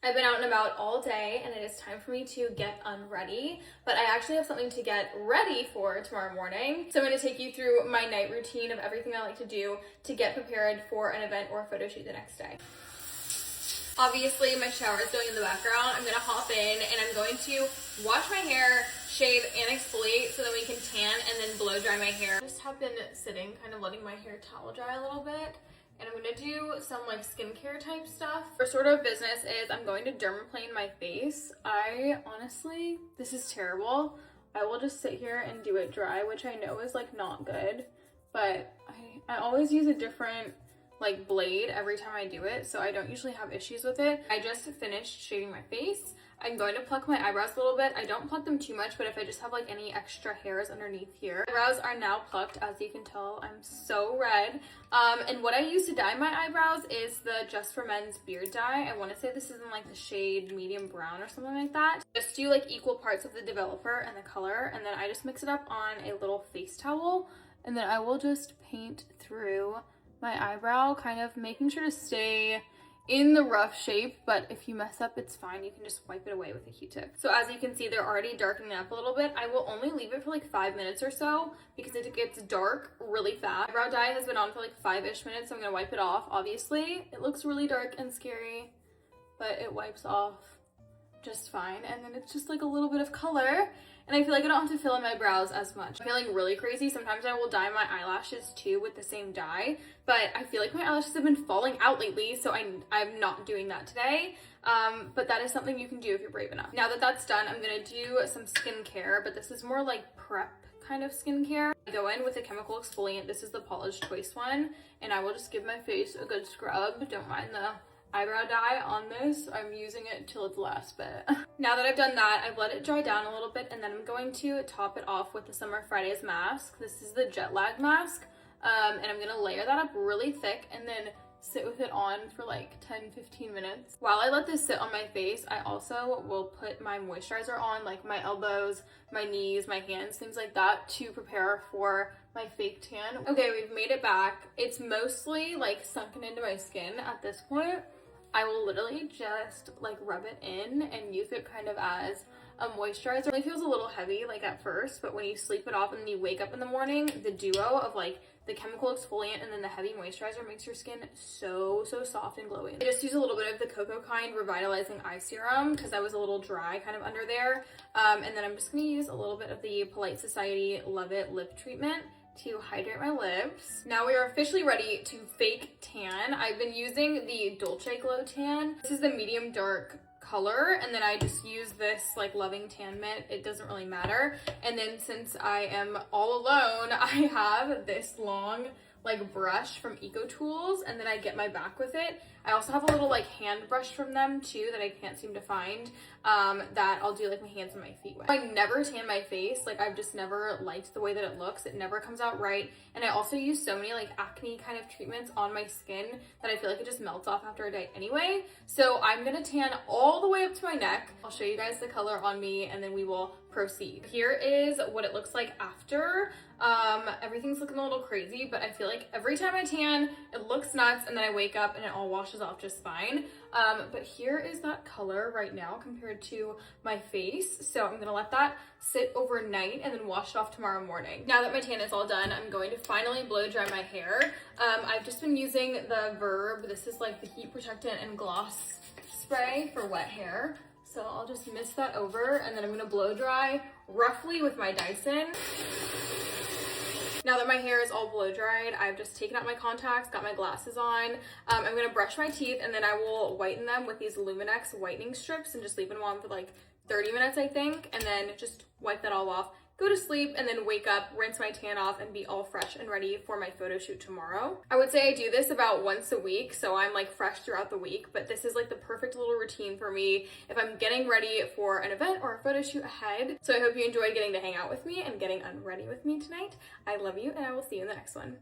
I've been out and about all day and it is time for me to get unready, but I actually have something to get ready for tomorrow morning. So I'm going to take you through my night routine of everything I like to do to get prepared for an event or a photo shoot the next day. Obviously, my shower is going in the background. I'm going to hop in and I'm going to wash my hair, shave, and exfoliate so that we can tan and then blow dry my hair. I just have been sitting, kind of letting my hair towel dry a little bit. And I'm gonna do some like skincare type stuff. First order of business is I'm going to dermaplane my face. Honestly, this is terrible. I will just sit here and do it dry, which I know is like not good, but I always use a different like blade every time I do it, so I don't usually have issues with it. I just finished shaving my face. I'm going to pluck my eyebrows a little bit. I don't pluck them too much, but if I just have like any extra hairs underneath here. Eyebrows are now plucked, as you can tell. I'm so red. And what I use to dye my eyebrows is the Just for Men's beard dye. I want to say this is in like the shade medium brown or something like that. Just do like equal parts of the developer and the color, and then I just mix it up on a little face towel, and then I will just paint through my eyebrow, kind of making sure to stay in the rough shape, but if you mess up, it's fine. You can just wipe it away with a Q-tip. So as you can see, they're already darkening up a little bit. I will only leave it for like 5 minutes or so because it gets dark really fast. Eyebrow dye has been on for like 5-ish minutes, so I'm gonna wipe it off. Obviously, it looks really dark and scary, but it wipes off just fine. And then it's just like a little bit of color. And I feel like I don't have to fill in my brows as much. I'm feeling really crazy. Sometimes I will dye my eyelashes too with the same dye, but I feel like my eyelashes have been falling out lately, so I'm not doing that today. But that is something you can do if you're brave enough. Now that that's done, I'm gonna do some skincare, but this is more like prep kind of skincare. I go in with a chemical exfoliant. This is the Polish Choice one, and I will just give my face a good scrub. Don't mind the eyebrow dye on this. I'm using it till its last bit. Now that I've done that, I've let it dry down a little bit, and then I'm going to top it off with the Summer Fridays mask. This is the jet lag mask, and I'm gonna layer that up really thick and then sit with it on for like 10-15 minutes. While I let this sit on my face, I also will put my moisturizer on, like my elbows, my knees, my hands, things like that, to prepare for my fake tan. Okay, we've made it back. It's mostly like sunken into my skin at this point. I will literally just like rub it in and use it kind of as a moisturizer. It feels a little heavy like at first, but when you sleep it off and then you wake up in the morning, the duo of like the chemical exfoliant and then the heavy moisturizer makes your skin so soft and glowy. I just use a little bit of the Cocoa Kind Revitalizing Eye Serum because I was a little dry kind of under there. And then I'm just gonna use a little bit of the Polite Society Love It Lip Treatment to hydrate my lips. Now we are officially ready to fake tan. I've been using the Dolce Glow Tan. This is the medium dark color, and then I just use this like Loving Tan Mitt. It doesn't really matter. And then since I am all alone, I have this long like brush from Eco Tools, and then I get my back with it. I also have a little like hand brush from them too that I can't seem to find, that I'll do like my hands and my feet with. I never tan my face. Like I've just never liked the way that it looks. It never comes out right. And I also use so many like acne kind of treatments on my skin that I feel like it just melts off after a day anyway. So I'm gonna tan all the way up to my neck. I'll show you guys the color on me and then we will proceed. Here is what it looks like after. Everything's looking a little crazy, but I feel like every time I tan, it looks nuts, and then I wake up and it all washes off just fine. But here is that color right now compared to my face. So I'm gonna let that sit overnight and then wash it off tomorrow morning. Now that my tan is all done, I'm going to finally blow dry my hair. I've just been using the Verb. This is like the heat protectant and gloss spray for wet hair. So I'll just mist that over, and then I'm gonna blow dry roughly with my Dyson. Now that my hair is all blow dried, I've just taken out my contacts, got my glasses on. I'm gonna brush my teeth, and then I will whiten them with these Luminex whitening strips and just leave them on for like 30 minutes, I think, and then just wipe that all off, go to sleep, and then wake up, rinse my tan off, and be all fresh and ready for my photo shoot tomorrow. I would say I do this about once a week, so I'm like fresh throughout the week, but this is like the perfect little routine for me if I'm getting ready for an event or a photo shoot ahead. So I hope you enjoyed getting to hang out with me and getting unready with me tonight. I love you, and I will see you in the next one.